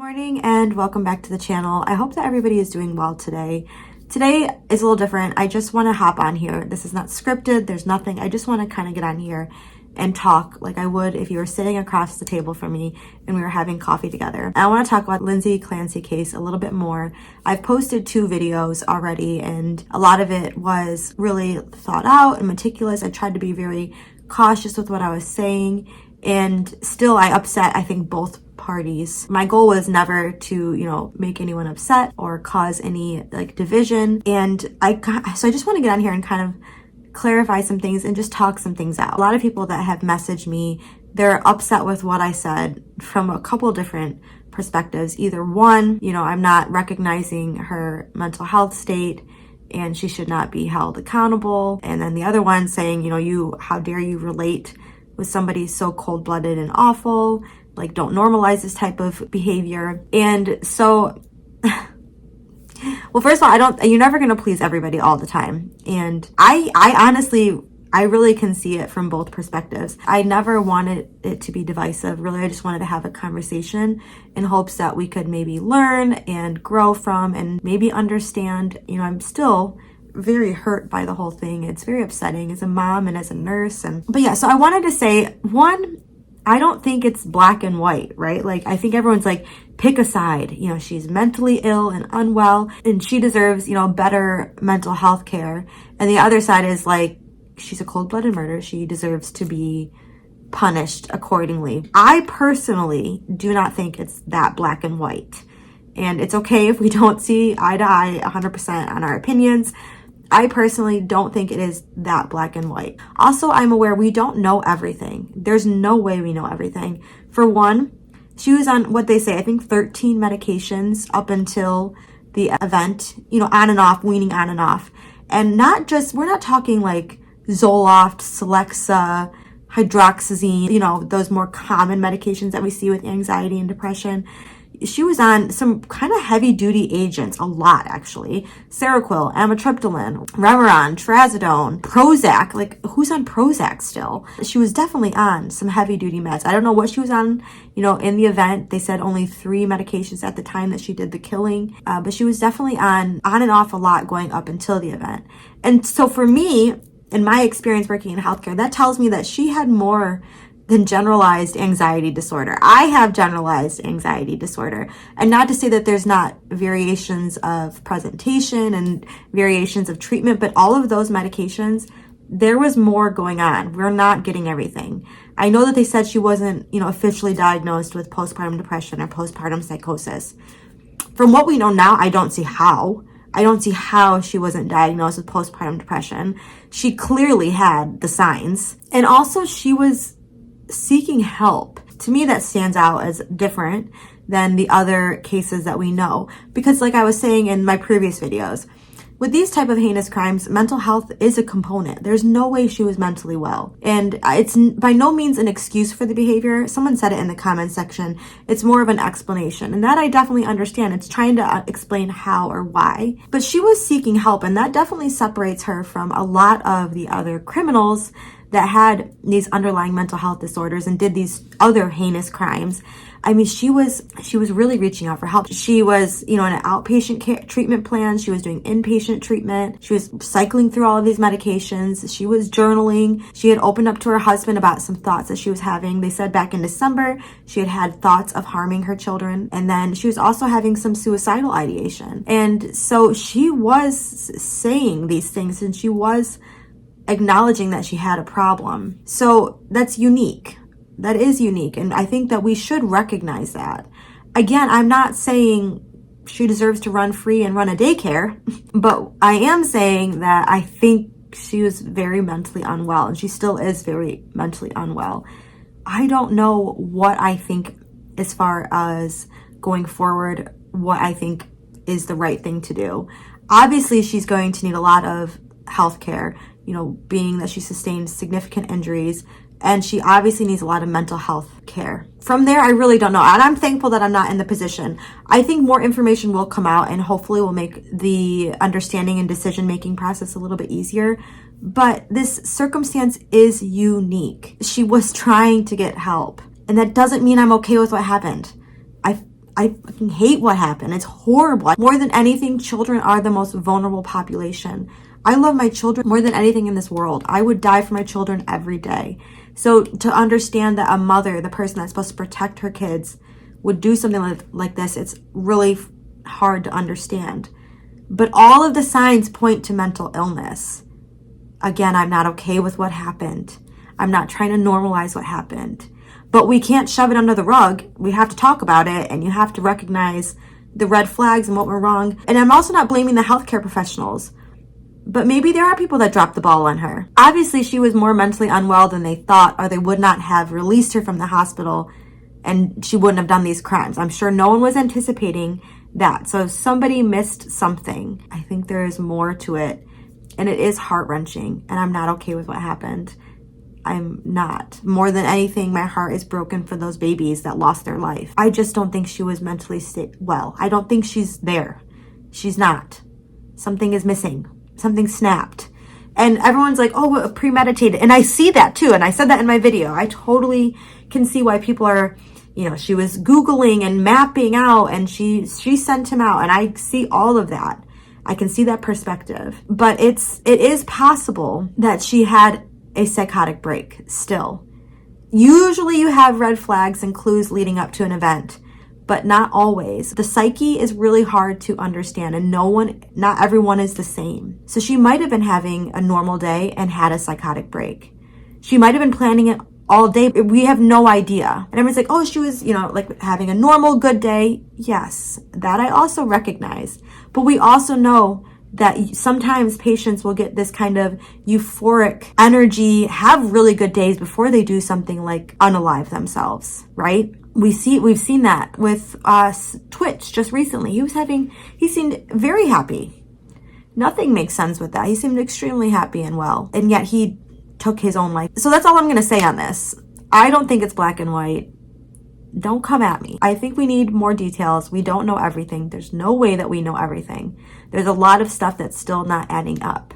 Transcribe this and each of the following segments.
Morning and welcome back to the channel. I hope that everybody is doing well today. Today is a little different. I just want to hop on here. This is not scripted. There's nothing. I just want to kind of get on here and talk like I would if you were sitting across the table from me and we were having coffee together. I want to talk about Lindsay Clancy case a little bit more. I've posted 2 videos already and a lot of it was really thought out and meticulous. I tried to be very cautious with what I was saying, and still I upset, I think, both parties. My goal was never to, make anyone upset or cause any division. And so I just want to get on here and kind of clarify some things and just talk some things out. A lot of people that have messaged me, they're upset with what I said from a couple different perspectives. Either one, I'm not recognizing her mental health state and she should not be held accountable. And then the other one saying, how dare you relate with somebody so cold-blooded and awful? Don't normalize this type of behavior. And so, well, first of all, you're never going to please everybody all the time. And I honestly, I really can see it from both perspectives. I never wanted it to be divisive. Really, I just wanted to have a conversation in hopes that we could maybe learn and grow from and maybe understand. I'm still very hurt by the whole thing. It's very upsetting as a mom and as a nurse. But yeah, so I wanted to say, one, I don't think it's black and white, right? I think everyone's pick a side. She's mentally ill and unwell and she deserves, better mental health care. And the other side is she's a cold-blooded murderer. She deserves to be punished accordingly. I personally do not think it's that black and white. And it's okay if we don't see eye to eye 100% on our opinions. I personally don't think it is that black and white. Also, I'm aware we don't know everything. There's no way we know everything. For one, she was on what they say, I think 13 medications up until the event, on and off, weaning on and off. And we're not talking Zoloft, Celexa, hydroxyzine, those more common medications that we see with anxiety and depression. She was on some kind of heavy duty agents, a lot actually. Seroquel, amitriptyline, Remeron, trazodone, Prozac. Who's on Prozac still? She was definitely on some heavy duty meds. I don't know what she was on, in the event. They said only 3 medications at the time that she did the killing. But she was definitely on and off a lot going up until the event. And so for me, in my experience working in healthcare, that tells me that she had more than generalized anxiety disorder. I have generalized anxiety disorder. And not to say that there's not variations of presentation and variations of treatment, but all of those medications, there was more going on. We're not getting everything. I know that they said she wasn't, officially diagnosed with postpartum depression or postpartum psychosis. From what we know now, I don't see how. I don't see how she wasn't diagnosed with postpartum depression. She clearly had the signs. And also she was seeking help. To me, that stands out as different than the other cases that we know. Because like I was saying in my previous videos, with these type of heinous crimes, mental health is a component. There's no way she was mentally well. And it's by no means an excuse for the behavior. Someone said it in the comment section. It's more of an explanation. And that I definitely understand. It's trying to explain how or why. But she was seeking help, and that definitely separates her from a lot of the other criminals that had these underlying mental health disorders and did these other heinous crimes. I mean, she was really reaching out for help. She was, in an outpatient treatment plan. She was doing inpatient treatment. She was cycling through all of these medications. She was journaling. She had opened up to her husband about some thoughts that she was having. They said back in December, she had thoughts of harming her children. And then she was also having some suicidal ideation. And so she was saying these things, and she was acknowledging that she had a problem. So that's unique. That is unique. And I think that we should recognize that. Again, I'm not saying she deserves to run free and run a daycare, but I am saying that I think she was very mentally unwell, and she still is very mentally unwell. I don't know what I think as far as going forward, what I think is the right thing to do. Obviously, she's going to need a lot of health care, being that she sustained significant injuries, and she obviously needs a lot of mental health care. From there, I really don't know. And I'm thankful that I'm not in the position. I think more information will come out and hopefully will make the understanding and decision-making process a little bit easier. But this circumstance is unique. She was trying to get help. And that doesn't mean I'm okay with what happened. I fucking hate what happened. It's horrible. More than anything, children are the most vulnerable population. I love my children more than anything in this world. I would die for my children every day. So to understand that a mother, the person that's supposed to protect her kids, would do something like this, it's really hard to understand. But all of the signs point to mental illness. Again, I'm not okay with what happened. I'm not trying to normalize what happened. But we can't shove it under the rug. We have to talk about it, and you have to recognize the red flags and what went wrong. And I'm also not blaming the healthcare professionals, but maybe there are people that dropped the ball on her. Obviously, she was more mentally unwell than they thought, or they would not have released her from the hospital, and she wouldn't have done these crimes. I'm sure no one was anticipating that. So somebody missed something. I think there is more to it, and it is heart-wrenching, and I'm not okay with what happened. I'm not. More than anything, my heart is broken for those babies that lost their life. I just don't think she was mentally well. I don't think she's there. She's not. Something is missing. Something snapped. And everyone's like, oh, premeditated. And I see that too. And I said that in my video. I totally can see why people are, she was Googling and mapping out, and she sent him out. And I see all of that. I can see that perspective. But it is possible that she had a psychotic break still. Usually you have red flags and clues leading up to an event, but not always. The psyche is really hard to understand, and not everyone is the same. So she might have been having a normal day and had a psychotic break. She might have been planning it all day. We have no idea. And everyone's like, oh, she was, like having a normal good day. Yes, that I also recognize. But we also know that sometimes patients will get this kind of euphoric energy, have really good days before they do something like unalive themselves, right? We've seen that with Twitch just recently. He seemed very happy. Nothing makes sense with that. He seemed extremely happy and well, and yet he took his own life. So that's all I'm going to say on this. I don't think it's black and white. Don't come at me. I think we need more details. We don't know everything. There's no way that we know everything. There's a lot of stuff that's still not adding up.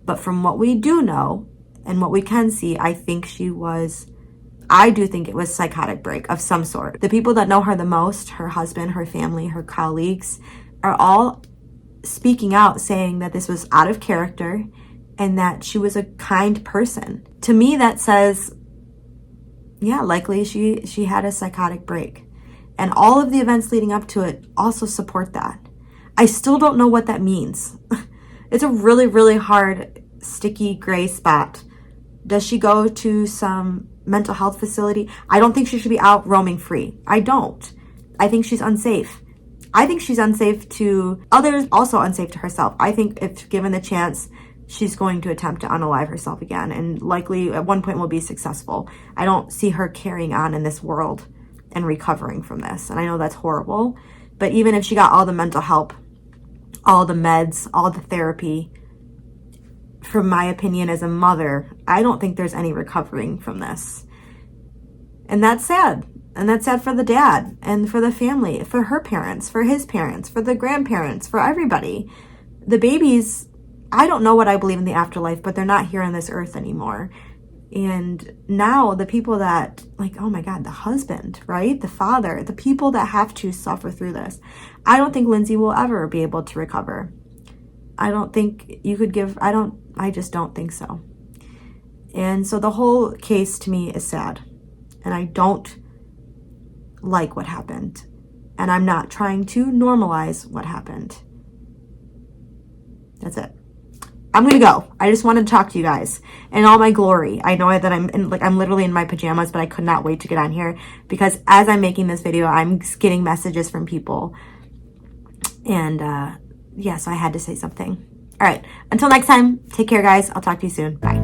But from what we do know and what we can see, I do think it was psychotic break of some sort. The people that know her the most, her husband, her family, her colleagues, are all speaking out saying that this was out of character and that she was a kind person. To me, that says, yeah, likely she had a psychotic break. And all of the events leading up to it also support that. I still don't know what that means. It's a really, really hard, sticky gray spot. Does she go to some mental health facility? I don't think she should be out roaming free. I don't. I think she's unsafe. I think she's unsafe to others, also unsafe to herself. I think if given the chance, she's going to attempt to unalive herself again, and likely at one point will be successful. I don't see her carrying on in this world and recovering from this. And I know that's horrible, but even if she got all the mental help, all the meds, all the therapy, from my opinion as a mother, I don't think there's any recovering from this. And that's sad. And that's sad for the dad and for the family, for her parents, for his parents, for the grandparents, for everybody. The babies, I don't know what I believe in the afterlife, but they're not here on this earth anymore. And now the people that, like, oh my God, the husband, right? The father, the people that have to suffer through this. I don't think Lindsay will ever be able to recover. I don't think you could I just don't think so. And so the whole case to me is sad. And I don't like what happened. And I'm not trying to normalize what happened. That's it. I'm gonna go. I just wanted to talk to you guys in all my glory. I know that I'm literally in my pajamas, but I could not wait to get on here because as I'm making this video, I'm getting messages from people. And so I had to say something. All right. Until next time, take care, guys. I'll talk to you soon. Bye.